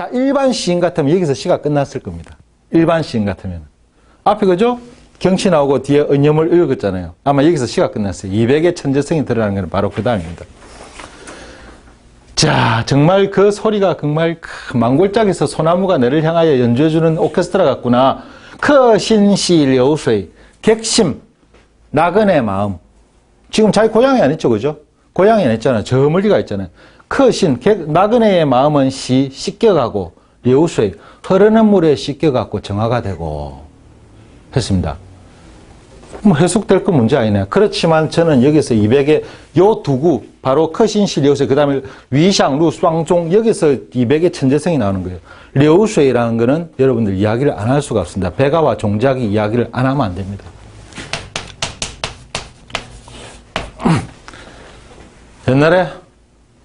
자, 일반 시인 같으면 여기서 시가 끝났을 겁니다. 일반 시인 같으면. 앞에 그죠? 경치 나오고 뒤에 언염을 읽었잖아요. 아마 여기서 시가 끝났어요. 200의 천재성이 드러나는 건 바로 그 다음입니다. 자, 정말 그 소리가 정말 망골짝에서 소나무가 너를 향하여 연주해주는 오케스트라 같구나. 크신시 려우쇠, 객심, 나그네 마음. 지금 자기 고향이 안 있죠, 그죠? 고향이 안 있잖아요. 저 멀리가 있잖아요. 크신, 나그네의 마음은 씻겨가고, 려우쇠, 흐르는 물에 씻겨갖고 정화가 되고, 했습니다. 뭐 해석될 건 문제 아니네. 그렇지만 저는 여기서 200의 요 두 구, 바로 커신시 려우쇠, 그 다음에 위샹루 쌍종, 여기서 200의 천재성이 나오는 거예요. 려우쇠라는 거는 여러분들 이야기를 안 할 수가 없습니다. 백아와 종작이 이야기를 안 하면 안 됩니다. 옛날에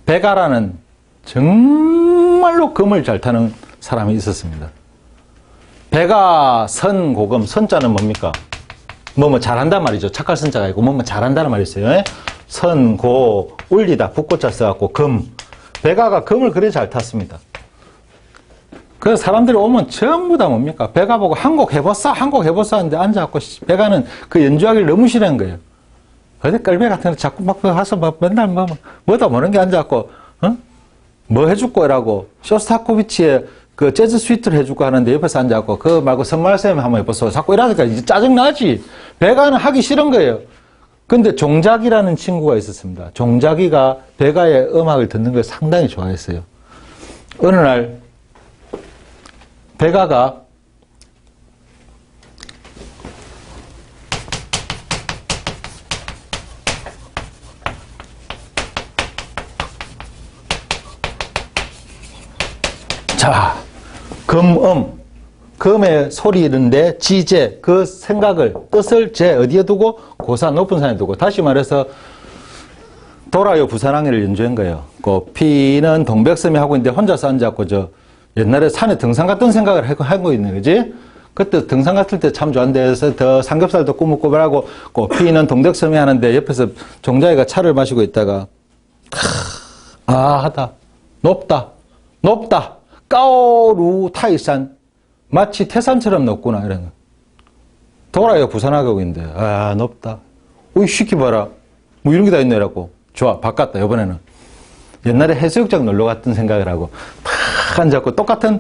백아라는 정말로 금을 잘 타는 사람이 있었습니다. 백아 선고금, 선자는 뭡니까? 뭐 잘한단 말이죠. 착할 선자가 있고 뭐 잘한다는 말이 있어요. 선, 고, 울리다, 북고자 써갖고 금. 백아가 금을 그래 잘 탔습니다. 그래서 사람들이 오면 전부 다 뭡니까? 백아 보고 한 곡 해보싸, 한 곡 해보싸 하는데 앉아갖고 백아는 그 연주하기를 너무 싫어한 거예요. 어디 깔배 같은 거 자꾸 막 가서 막 맨날 뭐다 모르는 게 앉아갖고, 뭐 해줄 거라고 쇼스타코비치의 그 재즈 스위트를 해주고 하는데 옆에서 앉아갖고 그거 말고 선말쌤 한번 해보소. 자꾸 이러니까 이제 짜증나지. 백아는 하기 싫은 거예요. 근데 종작이라는 친구가 있었습니다. 종작이가 백아의 음악을 듣는 걸 상당히 좋아했어요. 어느 날 백아가 자, 금의 소리인데 지제, 그 생각을, 뜻을 제 어디에 두고? 고산, 높은 산에 두고. 다시 말해서 돌아요 부산항해를 연주한 거예요. 그 피는 동백섬이 하고 있는데 혼자서 앉아갖고 옛날에 산에 등산 갔던 생각을 하고 있는 거지. 그때 등산 갔을 때 참 좋았는데 해서 더 삼겹살도 꾸물꾸물하고 그 피는 동백섬이 하는데 옆에서 종자이가 차를 마시고 있다가 하다. 높다. 까오루 타이산. 마치 태산처럼 높구나, 이런 거. 돌아요, 부산하고 있는데, 높다. 어이, 시키 봐라. 뭐 이런 게 다 있네, 라고. 좋아, 바꿨다, 이번에는. 옛날에 해수욕장 놀러 갔던 생각을 하고, 탁 앉았고, 똑같은,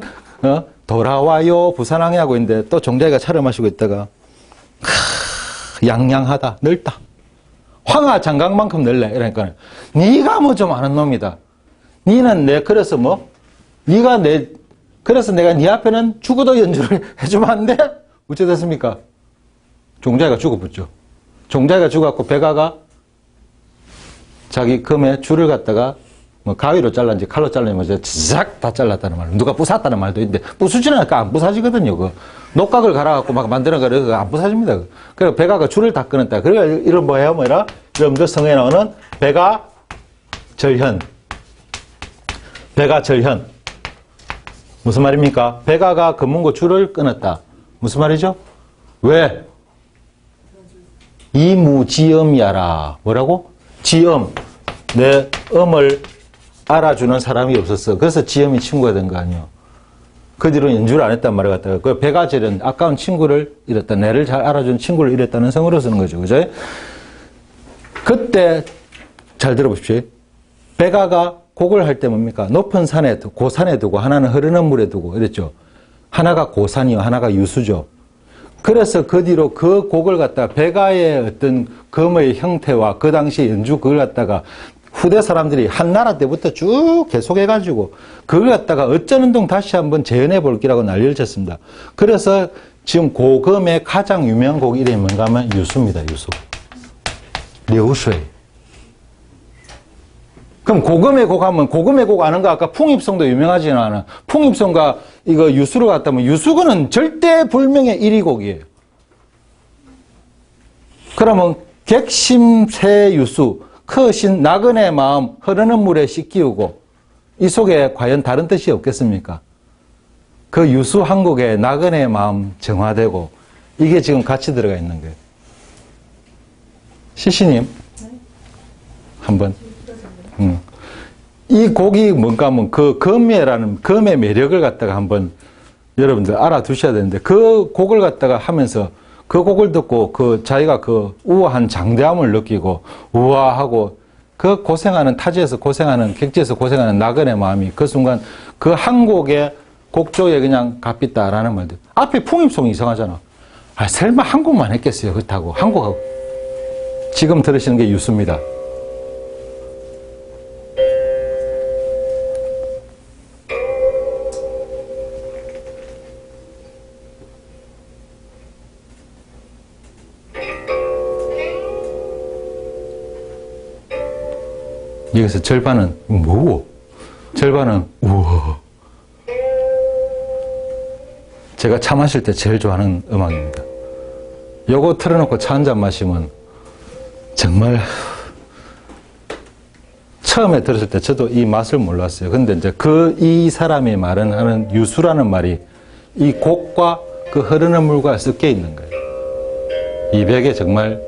돌아와요, 부산항해 하고 있는데, 또 종자이가 차를 마시고 있다가, 양양하다, 넓다. 황하 장강만큼 넓네, 이러니까. 네가 뭐 좀 아는 놈이다. 니는 그래서 그래서 내가 네 앞에는 죽어도 연주를 해주면 안 돼? 어째 됐습니까? 종자이가 죽어붙죠. 종자이가 죽어갖고 백아가 자기 금에 줄을 갖다가 가위로 잘랐는지 칼로 잘랐는지 싹 다 잘랐다는 말로. 누가 부쉈다는 말도 있는데 부수지는 않을까? 안 부사지거든요. 녹각을 갈아갖고 막 만들어가지고 안 부사집니다. 그래서 백아가 줄을 다 끊었다. 그래서 이런 뭐예요? 여러분들 성에 나오는 백아절현. 백아절현. 무슨 말입니까? 백아가 금문고 줄을 끊었다. 무슨 말이죠? 왜? 이무지음이야라. 뭐라고? 지음. 내 음을 알아주는 사람이 없었어. 그래서 지음이 친구가 된 거 아니에요. 그 뒤로 연주를 안 했단 말을 갖다가 그 백아절은 아까운 친구를 잃었다. 내를 잘 알아주는 친구를 잃었다는 성으로 쓰는 거죠. 그죠? 그때 잘 들어보십시오. 백아가 곡을 할 때 뭡니까? 높은 산에, 고산에 두고, 하나는 흐르는 물에 두고, 이랬죠. 하나가 고산이요, 하나가 유수죠. 그래서 그 뒤로 그 곡을 갖다가 백아의 어떤 금의 형태와 그 당시 연주 그걸 갖다가 후대 사람들이 한나라 때부터 쭉 계속해가지고 그걸 갖다가 어쩌는동 다시 한번 재현해 볼기라고 난리를 쳤습니다. 그래서 지금 고금의 가장 유명한 곡 이름이 뭔가 하면 유수입니다, 유수. 려우쇠. 그럼 고금의 곡 하면 고금의 곡 아는가? 아까 풍입성도 유명하지는 않아. 풍입성과 이거 유수를 갖다면 유수거는 절대 불명의 1위 곡이에요. 그러면 객심새 유수, 크신 나그네 마음 흐르는 물에 씻기우고 이 속에 과연 다른 뜻이 없겠습니까? 그 유수 한 곡에 나그네 마음 정화되고 이게 지금 같이 들어가 있는 거예요. 시시님 한번 이 곡이 뭔가 하면 그 금예라는 금의 매력을 갖다가 한번 여러분들 알아두셔야 되는데 그 곡을 갖다가 하면서 그 곡을 듣고 그 자기가 그 우아한 장대함을 느끼고 우아하고 그 고생하는 타지에서 고생하는 객지에서 고생하는 나그네 마음이 그 순간 그 한 곡의 곡조에 그냥 값있다라는 말들. 앞에 풍입송이 이상하잖아. 아, 설마 한 곡만 했겠어요. 그렇다고. 한 곡하고. 지금 들으시는 게 유수입니다. 여기서 절반은 뭐고? 절반은 우와. 제가 차 마실 때 제일 좋아하는 음악입니다. 요거 틀어놓고 차 한잔 마시면 정말 처음에 들었을 때 저도 이 맛을 몰랐어요. 근데 이제 이 사람의 말은 하는 유수라는 말이 이 곡과 그 흐르는 물과 섞여 있는 거예요. 이 백에 정말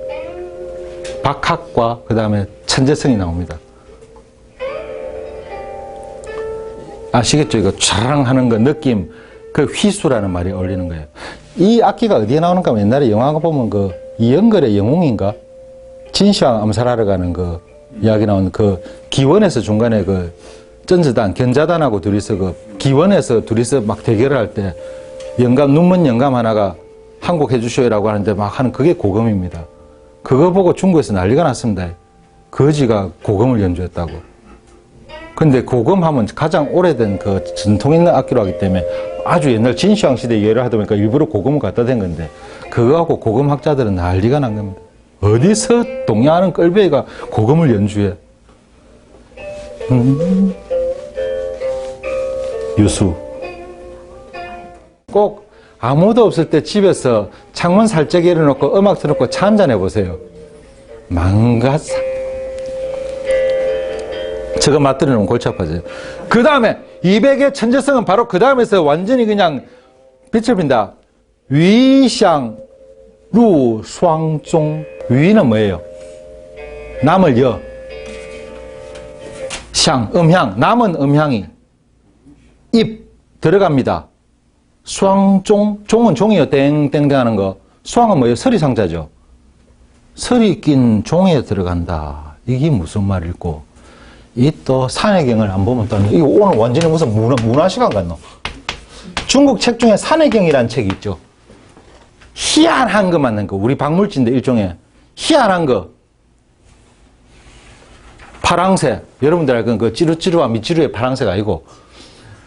박학과 그 다음에 천재성이 나옵니다. 아시겠죠? 이거 촤랑 하는 거 느낌, 그 휘수라는 말이 어울리는 거예요. 이 악기가 어디에 나오는가 하면 옛날에 영화 보면 그 이영걸의 영웅인가? 진시황 암살하러 가는 그 이야기 나오는 그 기원에서 중간에 그 전자단, 견자단하고 둘이서 그 기원에서 둘이서 막 대결을 할 때 영감, 눈먼 영감 하나가 한 곡 해주시오라고 하는데 막 하는 그게 고금입니다. 그거 보고 중국에서 난리가 났습니다. 거지가 고금을 연주했다고. 근데 고금 하면 가장 오래된 그 전통 있는 악기로 하기 때문에 아주 옛날 진시황 시대 예를 하다 보니까 일부러 고금을 갖다 댄 건데 그거하고 고금 학자들은 난리가 난 겁니다. 어디서 동양하는 껄배이가 고금을 연주해? 유수. 꼭 아무도 없을 때 집에서 창문 살짝 열어놓고 음악 틀어놓고 차 한잔 해보세요. 망가사. 저거 맛들어놓으면 골치 아파져요. 그 다음에 200의 천재성은 바로 그 다음에서 완전히 그냥 빛을 빈다. 위샹 루 수황종. 위는 뭐예요? 남을 여. 샹 음향. 남은 음향이 입 들어갑니다. 수황종. 종은 종이요. 땡땡땡 하는 거. 수황은 뭐예요? 서리상자죠. 설이 낀 종에 들어간다. 이게 무슨 말일꼬? 이 또 산해경을 안 보면 또 이거 오늘 완전히 무슨 문화 시간 같노? 중국 책 중에 산해경이라는 책이 있죠. 희한한 거 맞는 거. 우리 박물지인데 일종의 희한한 거. 파랑새. 여러분들 알건 그 찌루찌루와 미찌루의 파랑새가 아니고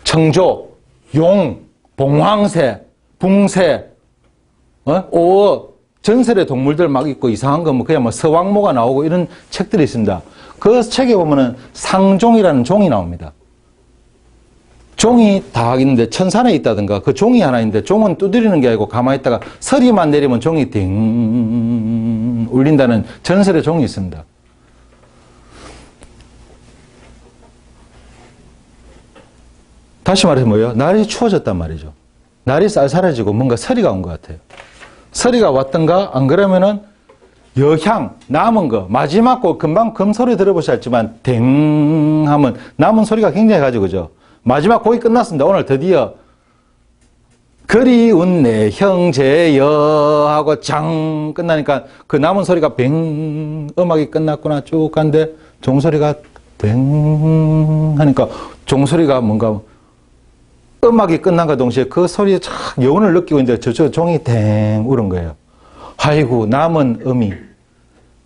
청조, 용, 봉황새, 붕새, 오어, 전설의 동물들 막 있고 이상한 거 뭐 그냥 뭐 서왕모가 나오고 이런 책들이 있습니다. 그 책에 보면은 상종이라는 종이 나옵니다. 종이 다 있는데 천산에 있다든가 그 종이 하나 있는데 종은 두드리는 게 아니고 가만히 있다가 서리만 내리면 종이 띵 울린다는 전설의 종이 있습니다. 다시 말해서 뭐예요? 날이 추워졌단 말이죠. 날이 쌀쌀해지고 뭔가 서리가 온 것 같아요. 서리가 왔던가 안 그러면은 여향, 남은 거, 마지막 곡, 금방 금소리 들어보셨지만, 댕 하면 남은 소리가 굉장히 가지고, 그죠? 마지막 곡이 끝났습니다. 오늘 드디어, 그리운 내 형제여 하고 장 끝나니까 그 남은 소리가 뱅, 음악이 끝났구나 쭉 간데, 종소리가 댕 하니까 종소리가 뭔가, 음악이 끝난과 동시에 그 소리에 쫙 여운을 느끼고 있는데 저쪽 종이 댕 울은 거예요. 아이고, 남은 음이,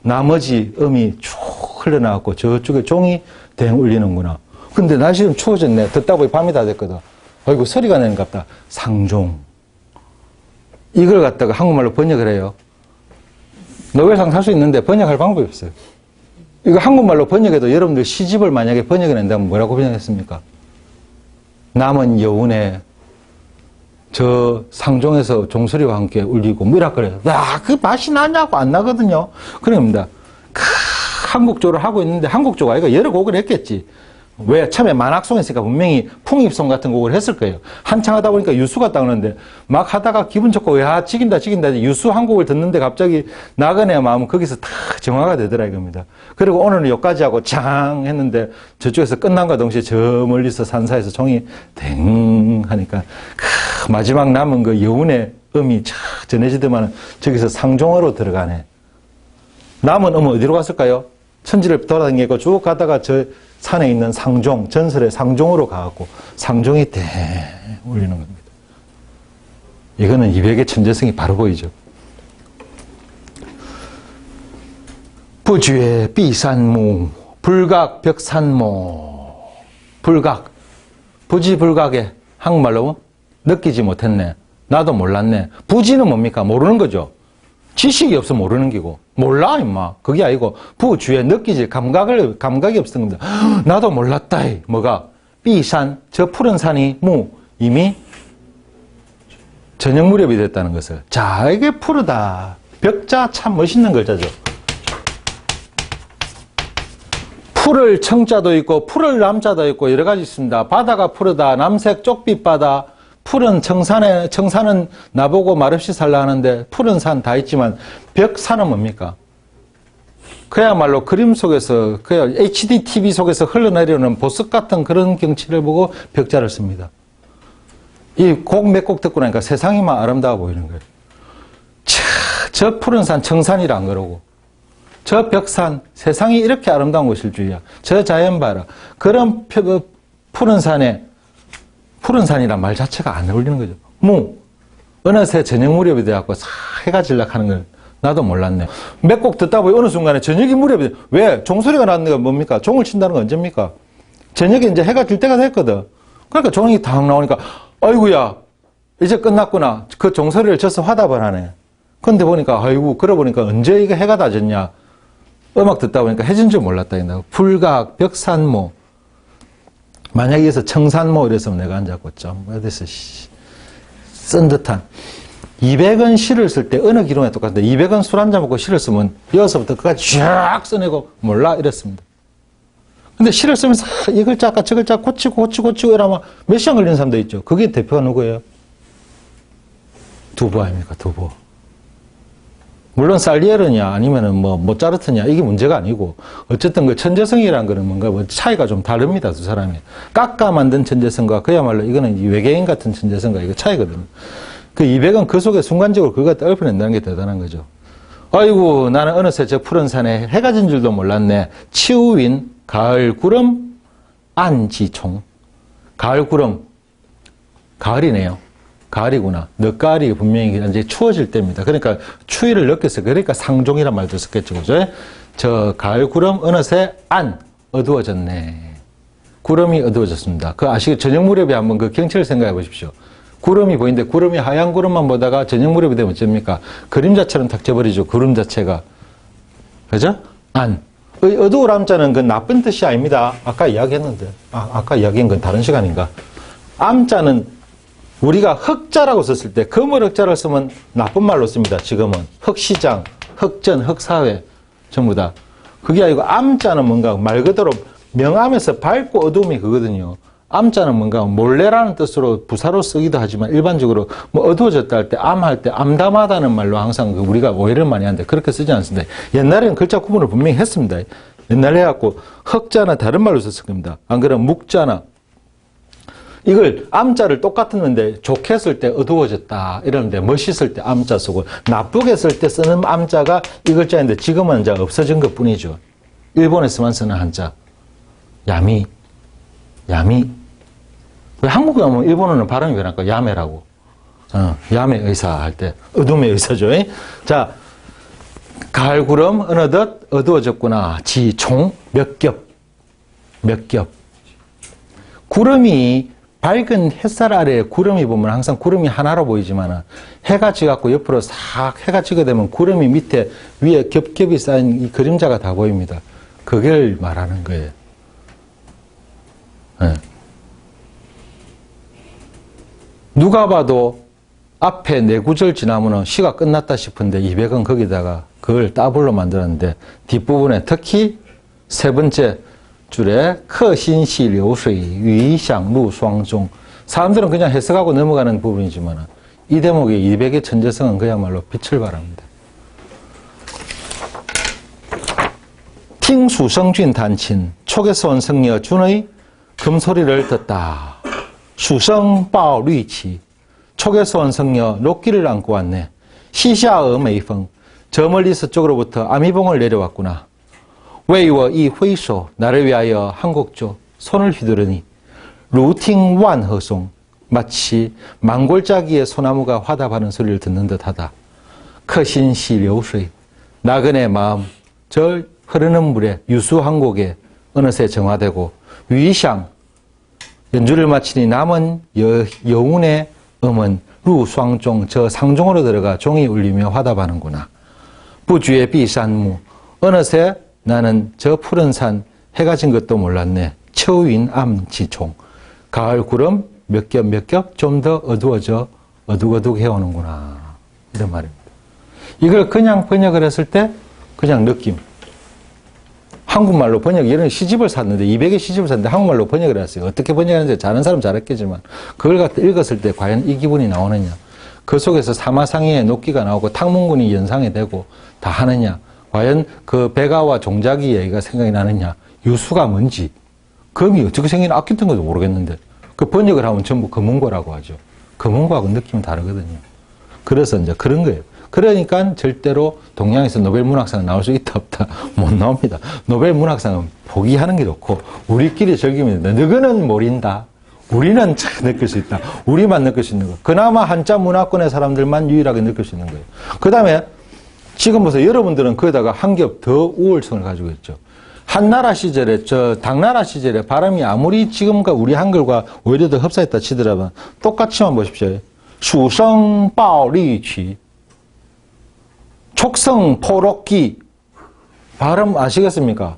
나머지 음이 쭉 흘러나왔고, 저쪽에 종이 댕 울리는구나. 근데 날씨는 추워졌네. 듣다 보니 밤이 다 됐거든. 아이고, 소리가 나는 것 같다. 상종. 이걸 갖다가 한국말로 번역을 해요. 노벨상 살 수 있는데 번역할 방법이 없어요. 이거 한국말로 번역해도 여러분들 시집을 만약에 번역해낸다면 뭐라고 번역했습니까? 남은 여운에 저 상종에서 종소리와 함께 울리고 미락거려요. 야, 그 맛이 나냐고 안 나거든요. 그럽니다. 한국조를 하고 있는데 한국조가 아니고 여러 곡을 했겠지. 왜? 처음에 만학송 했으니까 분명히 풍입송 같은 곡을 했을 거예요. 한창 하다 보니까 유수가 따오는데 막 하다가 기분 좋고 야 지긴다 유수 한 곡을 듣는데 갑자기 나그네 마음은 거기서 다 정화가 되더라 이겁니다. 그리고 오늘은 여기까지 하고 짱 했는데 저쪽에서 끝난과 동시에 저 멀리서 산사에서 종이 댕 하니까 마지막 남은 그 여운의 음이 쫙 전해지더만 저기서 상종으로 들어가네. 남은 음은 어디로 갔을까요? 천지를 돌아다니고 쭉 가다가 저 산에 있는 상종, 전설의 상종으로 가갖고 상종이 대 울리는 겁니다. 이거는 이백의 천재성이 바로 보이죠. 부주의 비산무, 불각 벽산모. 불각, 부지불각의 한국말로 느끼지 못했네. 나도 몰랐네. 부지는 뭡니까? 모르는 거죠. 지식이 없어 모르는 기고. 몰라 임마. 그게 아니고 부주에 느끼지 감각이 없었던 겁니다. 나도 몰랐다. 뭐가? 비산, 저 푸른 산이 이미 저녁 무렵이 됐다는 것을. 자, 이게 푸르다. 벽자 참 멋있는 글자죠. 푸를 청자도 있고 푸를 남자도 있고 여러 가지 있습니다. 바다가 푸르다. 남색 쪽빛바다. 푸른 청산은 나보고 말없이 살라 하는데 푸른 산 다 있지만 벽산은 뭡니까? 그야말로 그림 속에서 그야 HD TV 속에서 흘러내려오는 보석 같은 그런 경치를 보고 벽자를 씁니다. 이 곡 몇 곡 듣고 나니까 세상이 막 아름다워 보이는 거예요. 저 푸른 산 청산이라 안 그러고 저 벽산 세상이 이렇게 아름다운 곳일 줄이야. 저 자연 봐라. 그런 푸른 산에 푸른 산이란 말 자체가 안 어울리는 거죠. 어느새 저녁 무렵이 돼갖고 해가 질락하는 걸 나도 몰랐네. 몇 곡 듣다 보니 어느 순간에 저녁이 무렵이 돼. 왜? 종소리가 나는 게 뭡니까? 종을 친다는 건 언제입니까? 저녁에 이제 해가 질 때가 됐거든. 그러니까 종이 탁 나오니까 아이고야 이제 끝났구나. 그 종소리를 져서 화답을 하네. 근데 보니까 아이고 그러고 보니까 언제 이게 해가 다 졌냐. 음악 듣다 보니까 해진 줄 몰랐다. 불각, 벽산모. 만약에 여기서 청산모 이랬으면 내가 앉았고 좀 어디서 쓴 듯한 200원 시를 쓸 때 어느 기록에 똑같은데 200원 술 한잔 먹고 시를 쓰면 여기서부터 끝까지 쫙 써내고 몰라 이랬습니다. 근데 시를 쓰면서 이 글자 아까 저 글자 고치고 이러면 몇 시간 걸리는 사람도 있죠. 그게 대표가 누구예요? 두부 아닙니까? 두부. 물론 살리에르냐 아니면은 뭐 모차르트냐 이게 문제가 아니고 어쨌든 그 천재성이라는 거는 뭔가 뭐 차이가 좀 다릅니다. 두 사람이 깎아 만든 천재성과 그야말로 이거는 외계인 같은 천재성과 이거 차이거든요. 그 200은 그 속에 순간적으로 그거 떨어낸다는 게 대단한 거죠. 아이고 나는 어느새 저 푸른 산에 해가 진 줄도 몰랐네. 치우윈 가을 구름 안지총. 가을 구름 가을이네요. 가을이구나. 늦가을이 분명히 이제 추워질 때입니다. 그러니까 추위를 느꼈어요. 그러니까 상종이란 말도 썼겠죠. 그죠? 저 가을 구름 어느새 어두워졌네. 구름이 어두워졌습니다. 그 아시겠죠? 저녁 무렵에 한번 그 경치를 생각해 보십시오. 구름이 보이는데 구름이 하얀 구름만 보다가 저녁 무렵이 되면 어쩝니까? 그림자처럼 탁 져버리죠. 구름 자체가. 그죠? 어두울 암자는 그 나쁜 뜻이 아닙니다. 아까 이야기했는데. 아까 이야기한 건 다른 시간인가? 암자는 우리가 흑자라고 썼을 때 금을 흑자를 쓰면 나쁜 말로 씁니다. 지금은 흑시장, 흑전, 흑사회 전부 다. 그게 아니고 암자는 뭔가 말 그대로 명암에서 밝고 어두움이 그거든요. 암자는 뭔가 몰래라는 뜻으로 부사로 쓰기도 하지만 일반적으로 뭐 어두워졌다 할 때 암할 때 암담하다는 말로 항상 우리가 오해를 많이 하는데 그렇게 쓰지 않습니다. 옛날에는 글자 구분을 분명히 했습니다. 옛날에 해갖고 흑자나 다른 말로 썼을 겁니다. 안 그러면 묵자나 이걸 암자를 똑같았는데 좋게 쓸 때 어두워졌다 이러는데 멋있을 때 암자 쓰고 나쁘게 쓸 때 쓰는 암자가 이 글자인데 지금은 이제 없어진 것 뿐이죠. 일본에서만 쓰는 한자 야미. 왜 한국에 오면 일본어는 발음이 왜 나까? 야매라고. 야매 의사 할 때 어둠의 의사죠. 자, 가을 구름 어느덧 어두워졌구나. 지총 몇 겹. 구름이 밝은 햇살 아래에 구름이 보면 항상 구름이 하나로 보이지만 해가 지갖고 옆으로 싹 해가 지게 되면 구름이 밑에 위에 겹겹이 쌓인 이 그림자가 다 보입니다. 그걸 말하는 거예요. 네. 누가 봐도 앞에 네 구절 지나면 시가 끝났다 싶은데 200은 거기다가 그걸 따블로 만들었는데 뒷부분에 특히 세 번째 줄에 客心细流水鱼响入霜中. 사람들은 그냥 해석하고 넘어가는 부분이지만 이 대목의 이백의 천재성은 그야말로 빛을 발합니다. 听蜀生郡弹琴, 촉에서 온 성녀 준의 금소리를 듣다.蜀生抱绿旗, 촉에서 온 성녀 녹기를 안고 왔네. 시샤의 메이펑, 저 멀리 서쪽으로부터 아미봉을 내려왔구나. 为我一挥手, 나를 위하여 한 곡조, 손을 휘두르니. 如听万壑松, 마치 망골짜기의 소나무가 화답하는 소리를 듣는 듯하다. 客心细流水, 나그네 마음, 저 흐르는 물에 유수 한 곡에 어느새 정화되고. 위샹, 연주를 마치니 남은 여운의 음은 루霜종, 저 상종으로 들어가 종이 울리며 화답하는구나. 부주의 비산무, 어느새 나는 저 푸른 산 해가 진 것도 몰랐네. 처윈 암지총, 가을 구름 몇 겹 좀 더 어두워져 어둑어둑 해오는구나. 이런 말입니다. 이걸 그냥 번역을 했을 때 그냥 느낌. 한국말로 번역, 이런 시집을 샀는데 200의 시집을 샀는데 한국말로 번역을 했어요. 어떻게 번역하는지 잘하는 사람 잘했겠지만 그걸 갖다 읽었을 때 과연 이 기분이 나오느냐. 그 속에서 사마상의의 녹기가 나오고 탕문군이 연상이 되고 다 하느냐. 과연 그 백아와 종자기 얘기가 생각이 나느냐. 유수가 뭔지. 금이 어떻게 생긴 악기 같은 것도 모르겠는데 그 번역을 하면 전부 금은고라고 하죠. 금은고하고 느낌은 다르거든요. 그래서 이제 그런 거예요. 그러니까 절대로 동양에서 노벨 문학상 나올 수 있다 없다 못 나옵니다. 노벨 문학상은 포기하는 게 좋고 우리끼리 즐기면 된다. 너희는 모른다. 우리는 잘 느낄 수 있다. 우리만 느낄 수 있는 거. 그나마 한자 문화권의 사람들만 유일하게 느낄 수 있는 거예요. 그 다음에 지금 보세요. 여러분들은 거기다가 한 겹 더 우월성을 가지고 있죠. 한나라 시절에, 당나라 시절에 발음이 아무리 지금과 우리 한글과 오히려 더 흡사했다 치더라도 똑같이만 보십시오. 수성 바오리취, 촉성 포록기. 발음 아시겠습니까?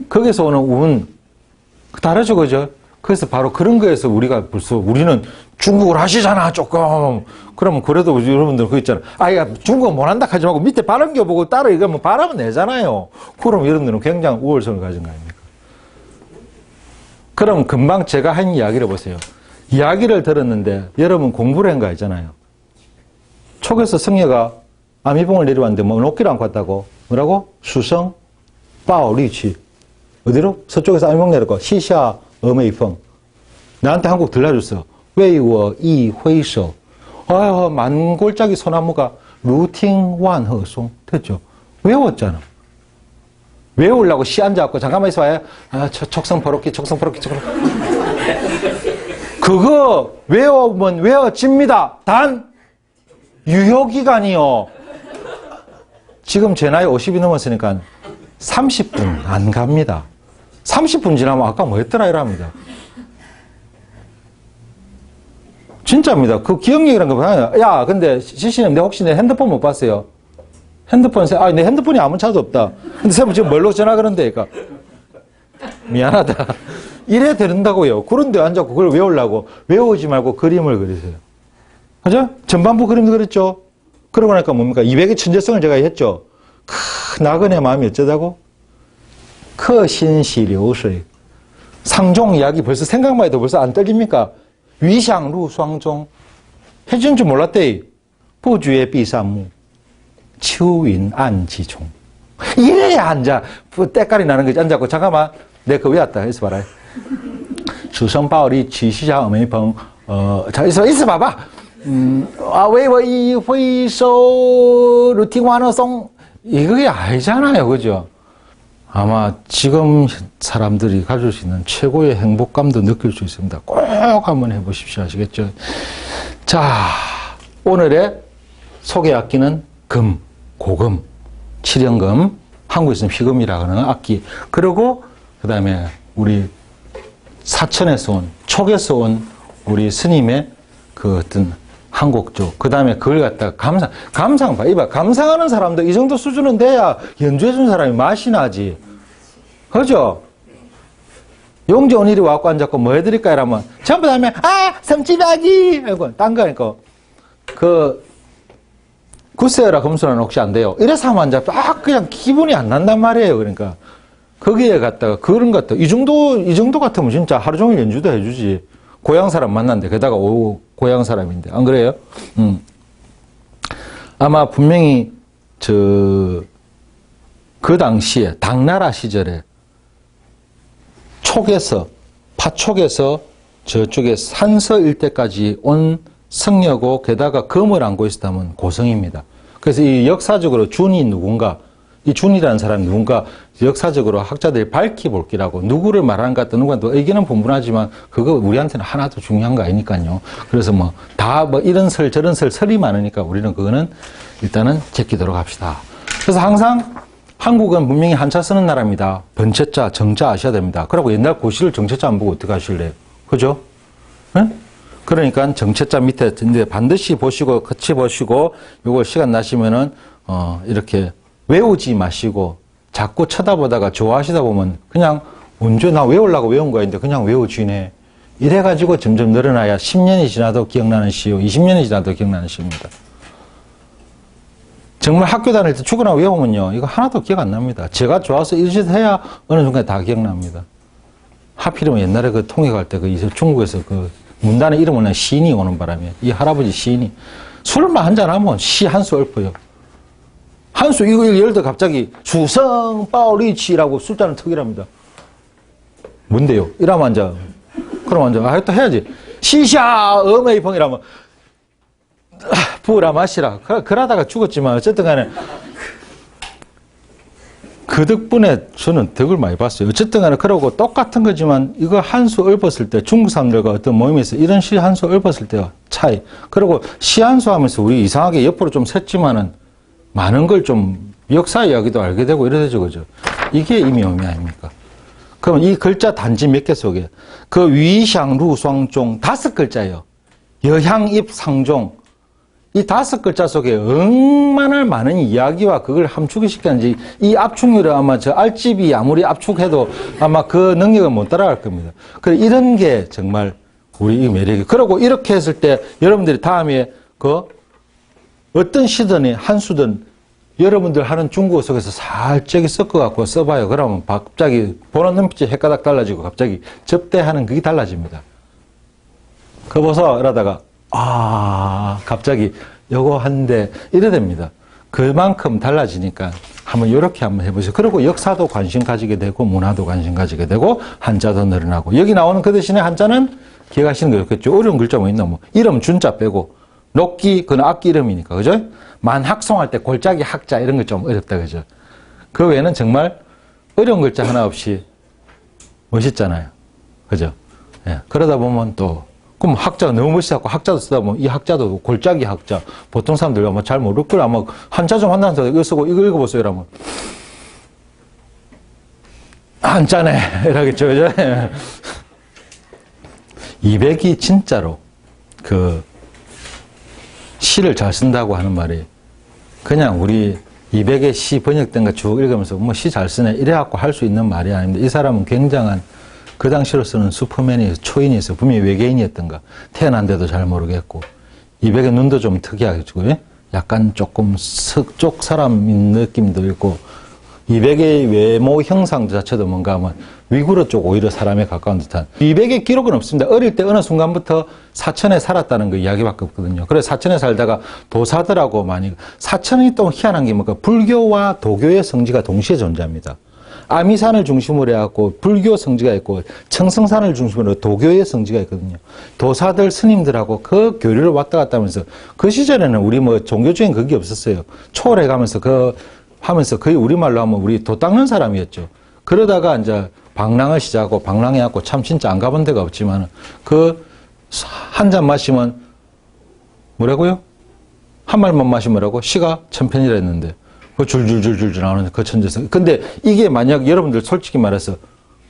거기서 오는 운 다르죠, 그죠? 그래서 바로 그런 거에서 우리가 벌써 우리는 중국을 하시잖아, 조금. 그러면 그래도 여러분들 그거 있잖아. 야, 중국어 못한다 하지 말고 밑에 발음 껴보고 따라 읽으면 발음은 내잖아요. 그럼 여러분들은 굉장히 우월성을 가진 거 아닙니까? 그럼 금방 제가 한 이야기를 보세요. 이야기를 들었는데 여러분 공부를 한 거 있잖아요. 촉에서 성녀가 아미봉을 내려왔는데 뭐 녹기를 안고 왔다고. 뭐라고? 수성, 바오리취. 어디로? 서쪽에서 아미봉 내려고. 시샤, 어메이펑. 나한테 한국 들려줬어. 为我一挥手. 만골짜기 소나무가 루팅 완허송. 됐죠? 외웠잖아. 외우려고 시 앉아갖고 잠깐만 있어봐요. 촉성포록기. 그거 외우면 외워집니다. 단 유효기간이요. 지금 제 나이 50이 넘었으니까 30분 안 갑니다. 30분 지나면 아까 뭐 했더라 이랍니다. 진짜입니다. 그 기억력이라는 거 봐요. 야, 근데 시시님, 내 혹시 내 핸드폰 못 봤어요? 핸드폰, 내 핸드폰이 아무 차도 없다. 근데 쌤은 지금 뭘로 전화 그런데, 그러니까. 미안하다. 이래 되는다고요. 그런데 앉아서 그걸 외우려고. 외우지 말고 그림을 그리세요. 그죠? 전반부 그림도 그렸죠? 그러고 나니까 뭡니까? 200의 천재성을 제가 했죠? 나그네 마음이 어쩌다고? 客心细流水. 상종 이야기 벌써 생각만 해도 벌써 안 떨립니까? 위샹 루霜종. 해준 줄 몰랐대. 부주의 비산무. 치우인 안지총. 이래야 앉아. 때깔이 나는 거지. 앉아고 잠깐만. 내가 왜 왔다. 있어 봐라. 수성바오리 취시자 어메이펑. 자, 있어 봐봐. 웨이워이 회소 루팅완어송. 이게 아니잖아요. 그죠? 아마 지금 사람들이 가질 수 있는 최고의 행복감도 느낄 수 있습니다. 꼭 한번 해보십시오. 아시겠죠? 자, 오늘의 소개 악기는 금, 고금, 칠연금, 한국에서는 휘금이라고 하는 악기. 그리고 그 다음에 우리 사천에서 온, 촉에서 온 우리 스님의 그 어떤 한곡조. 그 다음에 그걸 갖다가 감상 봐. 이봐. 감상하는 사람도 이 정도 수준은 돼야 연주해준 사람이 맛이 나지. 그죠? 용재 오늘이 와갖고 앉았고 뭐 해드릴까? 이러면 전부 다 하면, 섬지박이! 하고, 딴 거 하니까. 굿세어라 금수는 혹시 안 돼요? 이래서 하면 앉아. 그냥 기분이 안 난단 말이에요. 그러니까. 거기에 갔다가 그런 것 같다. 이 정도 같으면 진짜 하루 종일 연주도 해주지. 고향 사람 만났는데 게다가 고향 사람인데 안 그래요? 아마 분명히 그 당시에 당나라 시절에 파촉에서 저쪽에 산서 일대까지 온 성녀고 게다가 검을 안고 있었다면 고성입니다. 그래서 이 역사적으로 준이 누군가, 이 준이라는 사람이 누군가 역사적으로 학자들이 밝혀볼기라고 누구를 말하는 것 같다 누구한테 의견은 분분하지만 그거 우리한테는 하나도 중요한 거 아니니까요. 그래서 다 이런 설 저런 설이 많으니까 우리는 그거는 일단은 제끼도록 합시다. 그래서 항상 한국은 분명히 한자 쓰는 나라입니다. 번체자, 정자 아셔야 됩니다. 그리고 옛날 고시를 정체자 안 보고 어떻게 하실래요? 그죠? 네? 그러니까 정체자 밑에 반드시 보시고 같이 보시고 요거 시간 나시면은 이렇게 외우지 마시고 자꾸 쳐다보다가 좋아하시다 보면 그냥 언제 나 외우려고 외운 거였는데 그냥 외워지네. 이래가지고 점점 늘어나야 10년이 지나도 기억나는 시요, 20년이 지나도 기억나는 시입니다. 정말 학교 다닐 때 죽으나 외우면요, 이거 하나도 기억 안 납니다. 제가 좋아서 이짓 해야 어느 순간에 다 기억납니다. 하필이면 옛날에 그 통역할 때 중국에서 그 문단에 이름 없는 시인이 오는 바람에 이 할아버지 시인이 술만 한잔하면 시 한 수 읊어요. 한 수, 이거 예를 들어 갑자기 주성 파오리치라고 숫자는 턱이랍니다. 뭔데요? 이러면 앉아. 그럼 앉아. 또 해야지. 시샤 어메이펑이라면 부으라 마시라. 그러다가 죽었지만 어쨌든 간에 그 덕분에 저는 덕을 많이 봤어요. 어쨌든 간에 그러고 똑같은 거지만 이거 한 수 읊었을 때 중국 사람들과 어떤 모임에서 이런 시 한 수 읊었을 때와 차이. 그리고 시 한 수 하면서 우리 이상하게 옆으로 좀 샜지만은 많은 걸 좀 역사 이야기도 알게 되고 이러죠, 그죠? 이게 의미 아닙니까? 그러면 이 글자 단지 몇 개 속에 그 위샹, 루双종 5글자예요. 여향, 입, 상종. 이 5글자 속에 얼마나 많은 이야기와 그걸 함축이 시켰는지 이 압축률을 아마 저 알집이 아무리 압축해도 아마 그 능력을 못 따라갈 겁니다. 그래 이런 게 정말 우리 매력이. 그러고 이렇게 했을 때 여러분들이 다음에 그 어떤 시든 한 수든 여러분들 하는 중국어 속에서 살짝 섞어갖고 써봐요. 그러면 갑자기 보는 눈빛이 헷가닥 달라지고 갑자기 접대하는 그게 달라집니다. 그거 보소 이러다가 갑자기 요거 한데 이래 됩니다. 그만큼 달라지니까 한번 이렇게 한번 해보세요. 그리고 역사도 관심 가지게 되고 문화도 관심 가지게 되고 한자도 늘어나고 여기 나오는 그 대신에 한자는 기억하시는 게 좋겠죠. 어려운 글자 뭐 있나 이름 준자 빼고 녹기 그는 악기 이름이니까 그죠? 만학송할 때 골짜기 학자 이런 거 좀 어렵다 그죠? 그 외에는 정말 어려운 글자 하나 없이 멋있잖아요. 그죠? 예. 그러다 보면 또 그럼 학자가 너무 멋있어갖고 학자도 쓰다 보면 이 학자도 골짜기 학자. 보통 사람들 아마 잘 모를 걸 아마 한자 좀 한다는 사람 이거 쓰고 이거 읽어보세요. 이러면. 한자네. 이러겠죠. 그죠? 200이 진짜로 그 시를 잘 쓴다고 하는 말이 그냥 우리 200의 시 번역된 거 쭉 읽으면서 뭐 시 잘 쓰네. 이래갖고 할 수 있는 말이 아닙니다. 이 사람은 굉장한 그 당시로서는 슈퍼맨이 초인이었어요. 분명히 외계인이었던가. 태어난데도 잘 모르겠고. 200의 눈도 좀 특이하겠고, 약간 조금 서쪽 사람인 느낌도 있고, 200의 외모 형상 자체도 뭔가 뭐 위구르 쪽 오히려 사람에 가까운 듯한. 200의 기록은 없습니다. 어릴 때 어느 순간부터 사천에 살았다는 그 이야기밖에 없거든요. 그래서 사천에 살다가 도사들하고 많이, 사천이 또 희한한 게 뭔가 불교와 도교의 성지가 동시에 존재합니다. 아미산을 중심으로 해갖고 불교 성지가 있고 청성산을 중심으로 도교의 성지가 있거든요. 도사들 스님들하고 그 교류를 왔다 갔다 하면서 그 시절에는 우리 뭐 종교적인 그게 없었어요. 초월해 가면서 하면서 거의 우리말로 하면 우리 도 닦는 사람이었죠. 그러다가 이제 방랑을 시작하고 방랑해갖고 참 진짜 안 가본 데가 없지만 그 한 잔 마시면 뭐라고요? 한 말만 마시면 뭐라고? 시가 천편이라 했는데 그 줄줄줄줄 나오는 그 천재성. 근데 이게 만약 여러분들 솔직히 말해서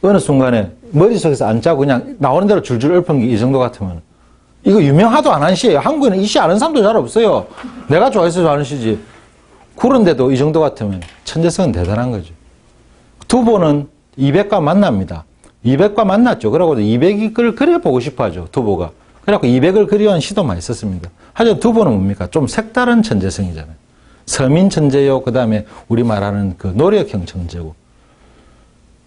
어느 순간에 머릿속에서 안 짜고 그냥 나오는 대로 줄줄 읊은 게 이 정도 같으면 이거 유명하도 안 한 시예요. 한국에는 이 시 아는 사람도 잘 없어요. 내가 좋아해서 좋아하는 시지. 그런데도 이 정도 같으면 천재성은 대단한 거죠. 두보는 200과 만납니다. 200과 만났죠. 그러고 200을 그려보고 싶어 하죠. 두보가. 그래갖고 200을 그려온 시도 많이 썼습니다. 하지만 두보는 뭡니까? 좀 색다른 천재성이잖아요. 서민 천재요. 그 다음에 우리 말하는 그 노력형 천재고.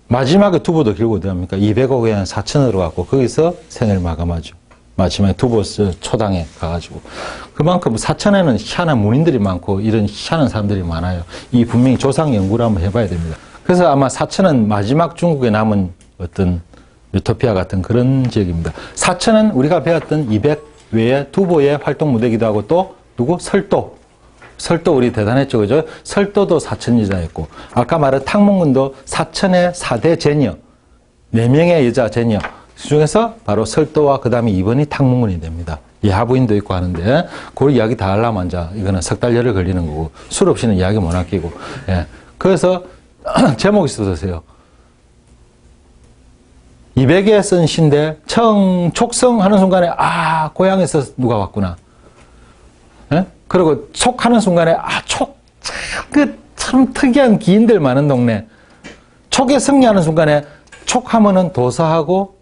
마지막에 두부도 길고 어떡합니까? 200억에 한 4천으로 갖고 거기서 생을 마감하죠. 마지막에 두부 초당에 가가지고. 그만큼 사천에는 희한한 문인들이 많고 이런 희한한 사람들이 많아요. 이 분명히 조상 연구를 한번 해봐야 됩니다. 그래서 아마 사천은 마지막 중국에 남은 어떤 유토피아 같은 그런 지역입니다. 사천은 우리가 배웠던 200 외에 두보의 활동 무대기도 하고 또 누구? 설도. 설도 우리 대단했죠. 그죠? 설도도 사천 여자였고 아까 말한 탕문군도 사천의 4대 제녀 4명의 여자 제녀 그 중에서 바로 설도와 그 다음에 2번이 탕문군이 됩니다. 예하부인도 있고 하는데 그 이야기 다 하려면 이제 이거는 석 달 열흘 걸리는 거고 술 없이는 이야기 못 아끼고 예. 그래서 제목이 써주세요. 200에 쓴 시인데 청촉성 하는 순간에 아 고향에서 누가 왔구나. 예? 그리고 촉하는 순간에 아 촉 그 참 특이한 기인들 많은 동네. 촉에 승리하는 순간에 촉하면은 도사하고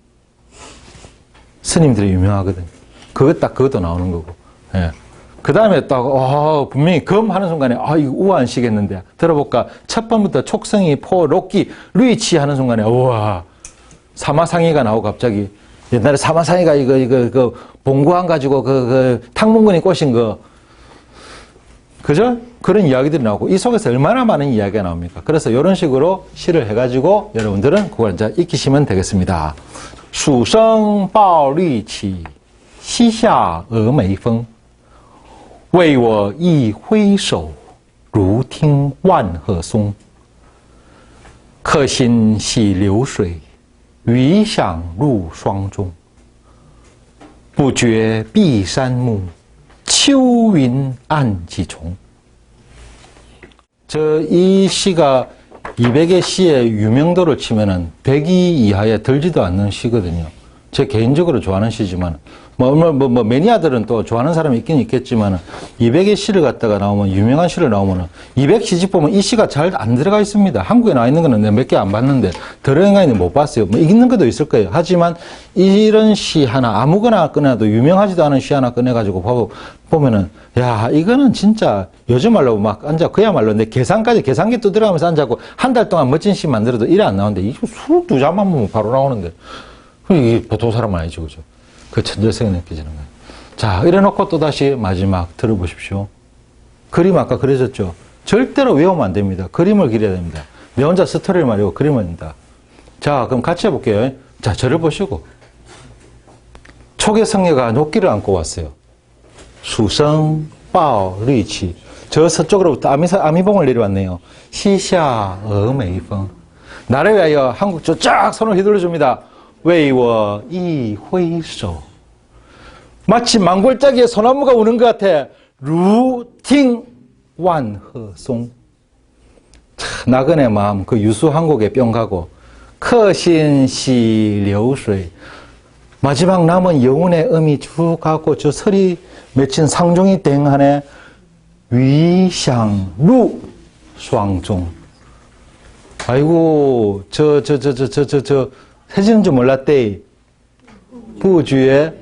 스님들이 유명하거든. 그것도 나오는 거고. 예. 그 다음에 딱 분명히 검 하는 순간에 이거 우한 시겠는데 들어볼까. 첫 번부터 촉성이 포 록기 루이치 하는 순간에 우와. 사마상이가 나오고 갑자기 옛날에 사마상이가 이거 봉구한 가지고 그 탕문군이 꼬신 거 그죠? 그런 이야기들이 나오고 이 속에서 얼마나 많은 이야기가 나옵니까? 그래서 이런 식으로 시를 해가지고 여러분들은 그걸 이제 익히시면 되겠습니다. 수성报绿起西下峨眉峰为我一挥手如听万壑松客心系流水余响入霜中不觉碧山暮秋云暗几重 이 시가 200의 시의 유명도를 치면은 100위 이하에 들지도 않는 시거든요. 제 개인적으로 좋아하는 시지만 매니아들은 또 좋아하는 사람이 있긴 있겠지만 200의 시를 갖다가 나오면 유명한 시를 나오면은 200 시집 보면 이 시가 잘 안 들어가 있습니다. 한국에 나와 있는 거는 내가 몇 개 안 봤는데 들어가 있는 못 봤어요. 있는 것도 있을 거예요. 하지만 이런 시 하나 아무거나 꺼내도 유명하지도 않은 시 하나 꺼내가지고 보면은 야 이거는 진짜 요즘 말로 막 앉아 그야말로 내 계산기 또 들어가면서 앉아고 한 달 동안 멋진 시 만들어도 이래 안 나오는데 이거 수 두 잔만 보면 바로 나오는데 이게 보통 사람 아니죠, 그죠? 그 천재성이 느껴지는 거예요. 자, 이래놓고 또다시 마지막 들어보십시오. 그림 아까 그려졌죠? 절대로 외우면 안 됩니다. 그림을 그려야 됩니다. 내 혼자 스토리를 말이고 그림을 합니다. 자, 그럼 같이 해볼게요. 자, 저를 보시고. 촉의 성녀가 녹기를 안고 왔어요. 수성, 빠, 류치. 저 서쪽으로부터 아미봉을 내려왔네요. 시샤, 어메이펑. 나를 위하여 한국 쪽 쫙 손을 휘둘러줍니다. 为我一挥手 마치 망골짜기에 소나무가 우는 것 같아. 如听万壑松 나그네 마음 그 유수한 곡에 뿅 가고 客心系流水 마지막 남은 영혼의 음이 쭉 가고 저 설이 맺힌 상종이 땡하네. 余响入霜中 아이고 해지는 줄 몰랐대. 부주에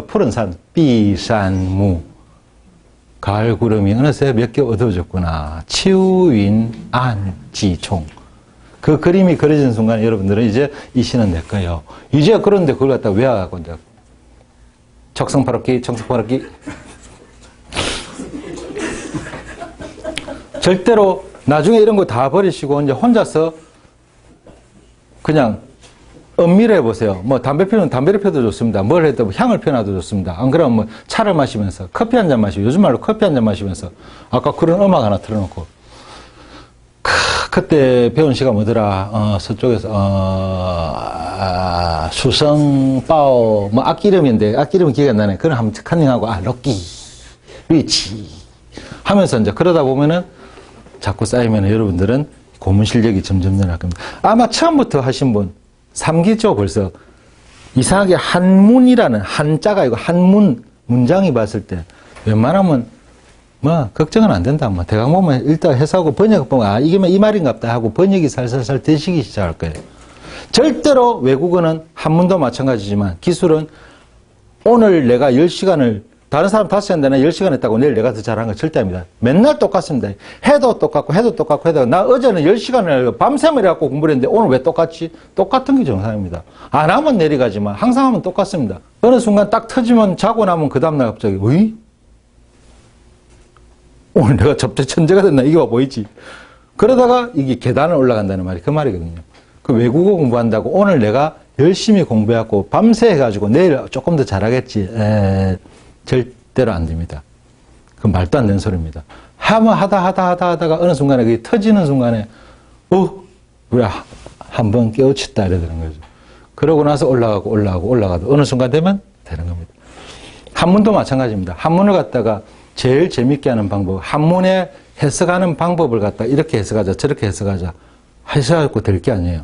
푸른 산, 비산무. 가을 구름이 어느새 몇 개 어두워졌구나. 치우인 안지총. 그 그림이 그려진 순간 여러분들은 이제 이 시는 내 거예요. 이제 그런데 그걸 갖다 외워갖고 이제 척성파랗기. 절대로 나중에 이런 거 다 버리시고 이제 혼자서 그냥 엄밀해 보세요. 담배 피우면 담배를 피워도 좋습니다. 뭘 해도 향을 피워놔도 좋습니다. 안 그러면 차를 마시면서 커피 한 잔 마시고 요즘 말로 커피 한 잔 마시면서 아까 그런 음악 하나 틀어놓고 그때 배운 시가 뭐더라? 서쪽에서 수성 빠오 악기 이름인데 악기 이름이 기억이 안 나네. 그걸 한번 컨닝하고 럭키 리치 하면서 이제 그러다 보면은 자꾸 쌓이면 여러분들은 고문 실력이 점점 늘어날 겁니다. 아마 처음부터 하신 분 3기죠 벌써. 이상하게 한문이라는 한자가 이거 한문 문장이 봤을 때 웬만하면 걱정은 안 된다. 대강 보면 일단 해석하고 번역 보면 이게 이 말인가 보다 하고 번역이 살살살 되시기 시작할 거예요. 절대로 외국어는 한문도 마찬가지지만 기술은 오늘 내가 10시간을 다른 사람 5시간 내나 10시간 했다고 내일 내가 더 잘한 거 절대 아닙니다. 맨날 똑같습니다. 해도 똑같고 해도 똑같고 해도 나 어제는 10시간을 밤샘을 해갖고 공부를 했는데 오늘 왜 똑같지? 똑같은 게 정상입니다. 안 하면 내려가지만 항상 하면 똑같습니다. 어느 순간 딱 터지면 자고 나면 그 다음날 갑자기 어이? 오늘 내가 접대 천재가 됐나? 이게 와 보이지? 그러다가 이게 계단을 올라간다는 말이 그 말이거든요. 그 외국어 공부한다고 오늘 내가 열심히 공부해갖고 밤새 해가지고 내일 조금 더 잘하겠지. 절대로 안 됩니다. 그 말도 안 되는 소리입니다. 하다가 어느 순간에 그게 터지는 순간에 우리 한번 깨우쳤다 이래 되는 거죠. 그러고 나서 올라가도 어느 순간 되면 되는 겁니다. 한문도 마찬가지입니다. 한문을 갖다가 제일 재밌게 하는 방법, 한문에 해석하는 방법을 갖다 이렇게 해석하자, 저렇게 해석하자. 해석하고 될 게 아니에요.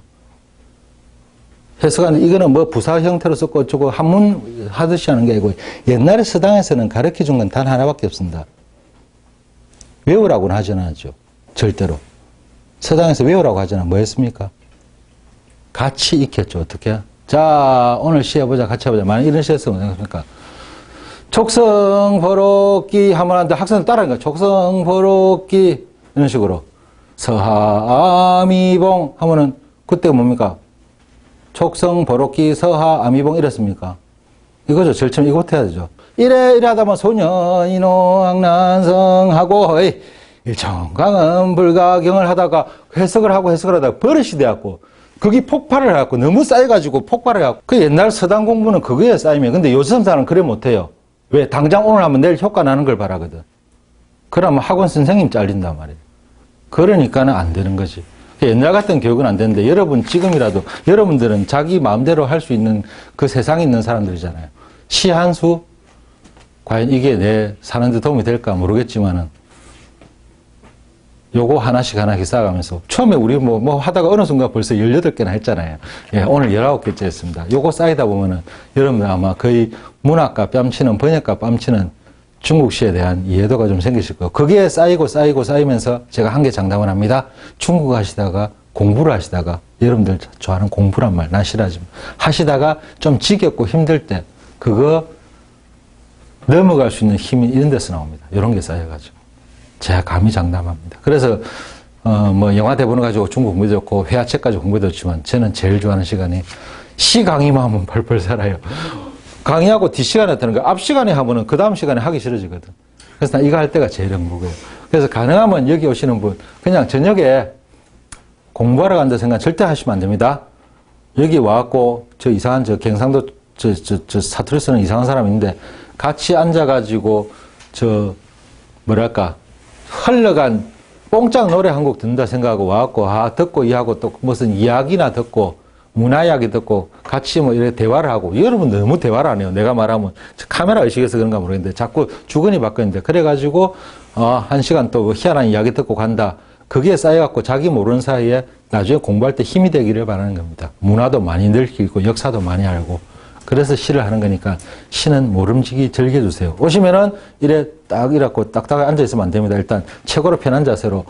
해석하는, 이거는 뭐 부사 형태로 썼고 어쩌고 한문 하듯이 하는 게 아니고 옛날에 서당에서는 가르쳐 준 건 단 하나밖에 없습니다. 외우라고는 하지 않았죠. 절대로. 서당에서 외우라고 하잖아. 뭐 했습니까? 같이 익혔죠. 어떻게? 자, 오늘 시 해보자. 같이 해보자. 만약 이런 시 했으면 어떻습니까? 촉성버럭기 하면 하는데 학생들 따라하는 거야. 촉성버럭기 이런 식으로 서하아미봉 하면은 그때가 뭡니까? 촉성버럭기 서하아미봉 이랬습니까? 이거죠. 제일 처음 이거부터 해야 되죠. 이래 하다 보면 소년이노악난성하고 일청강은 불가경을 하다가 해석을 하다가 버릇이 돼갖고 그게 폭발을 해갖고 너무 쌓여가지고 폭발을 해갖고 그 옛날 서당 공부는 그거에 쌓이면 근데 요즘 사람은 그래 못해요. 왜? 당장 오늘 하면 내일 효과 나는 걸 바라거든. 그러면 학원 선생님 잘린단 말이에요. 그러니까는 안 되는 거지. 옛날 같은 교육은 안 되는데 여러분 지금이라도 여러분들은 자기 마음대로 할 수 있는 그 세상에 있는 사람들이잖아요. 시 한 수? 과연 이게 내 사는데 도움이 될까 모르겠지만은 요거 하나씩 쌓아가면서 처음에 우리 뭐 하다가 어느 순간 벌써 18개나 했잖아요. 예, 오늘 19개째 했습니다. 요거 쌓이다 보면은 여러분들 아마 거의 문학과 뺨치는 번역과 뺨치는 중국시에 대한 이해도가 좀 생기실 거예요. 그게 쌓이면서 제가 한 개 장담을 합니다. 중국어 하시다가 공부를 하시다가 여러분들 좋아하는 공부란 말 난 싫어하지만 하시다가 좀 지겹고 힘들 때 그거 넘어갈 수 있는 힘이 이런 데서 나옵니다. 이런 게 쌓여가지고. 제가 감히 장담합니다. 그래서 뭐 영화 대본을 가지고 중국 공부도 좋고 회화책 가지고 공부도 좋지만 저는 제일 좋아하는 시간이 시 강의만 하면 벌벌 살아요. 강의하고 뒷시간에 하는 거 앞 시간에 하면은 그 다음 시간에 하기 싫어지거든. 그래서 나 이거 할 때가 제일 행복해요. 그래서 가능하면 여기 오시는 분 그냥 저녁에 공부하러 간다 생각 절대 하시면 안 됩니다. 여기 와갖고 저 이상한 저 경상도 저 사투리 쓰는 이상한 사람 있는데 같이 앉아가지고 저 뭐랄까 흘러간 뽕짝 노래 한 곡 듣는다 생각하고 와갖고 듣고 이하고 또 무슨 이야기나 듣고 문화 이야기 듣고 같이 뭐 이렇게 대화를 하고 여러분 너무 대화를 안 해요. 내가 말하면 카메라 의식에서 그런가 모르겠는데 자꾸 주거니 받거니인데 그래가지고 1시간 또 희한한 이야기 듣고 간다. 그게 쌓여갖고 자기 모르는 사이에 나중에 공부할 때 힘이 되기를 바라는 겁니다. 문화도 많이 늘리고 역사도 많이 알고 그래서 시를 하는 거니까 시는 모름지기 즐겨주세요. 오시면은 이래 딱 이렇고 딱딱하게 앉아있으면 안 됩니다. 일단 최고로 편한 자세로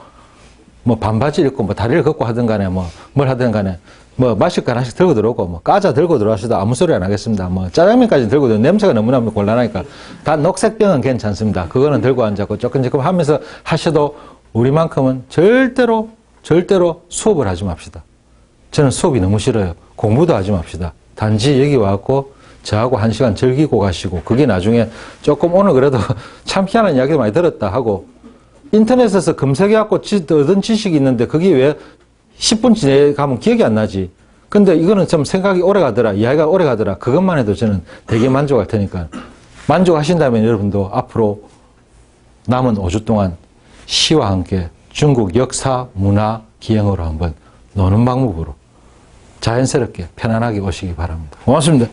뭐 반바지 입고 뭐 다리를 걷고 하든 간에 뭐 뭘 하든 간에 뭐 마실 거 하나씩 들고 들어오고 뭐 과자 들고 들어와셔도 아무 소리 안 하겠습니다. 뭐 짜장면까지 들고 들어오고 냄새가 너무너무 곤란하니까 다 녹색병은 괜찮습니다. 그거는 들고 앉았고 조금 하면서 하셔도 우리만큼은 절대로 수업을 하지 맙시다. 저는 수업이 너무 싫어요. 공부도 하지 맙시다. 단지 여기 와갖고 저하고 1시간 즐기고 가시고 그게 나중에 조금 오늘 그래도 참 희한한 이야기도 많이 들었다 하고 인터넷에서 검색해갖고 얻은 지식이 있는데 그게 왜 10분 지내 가면 기억이 안 나지. 근데 이거는 좀 생각이 오래 가더라. 이야기가 오래 가더라. 그것만 해도 저는 되게 만족할 테니까 만족하신다면 여러분도 앞으로 남은 5주 동안 시와 함께 중국 역사, 문화, 기행으로 한번 노는 방법으로 자연스럽게 편안하게 오시기 바랍니다. 고맙습니다.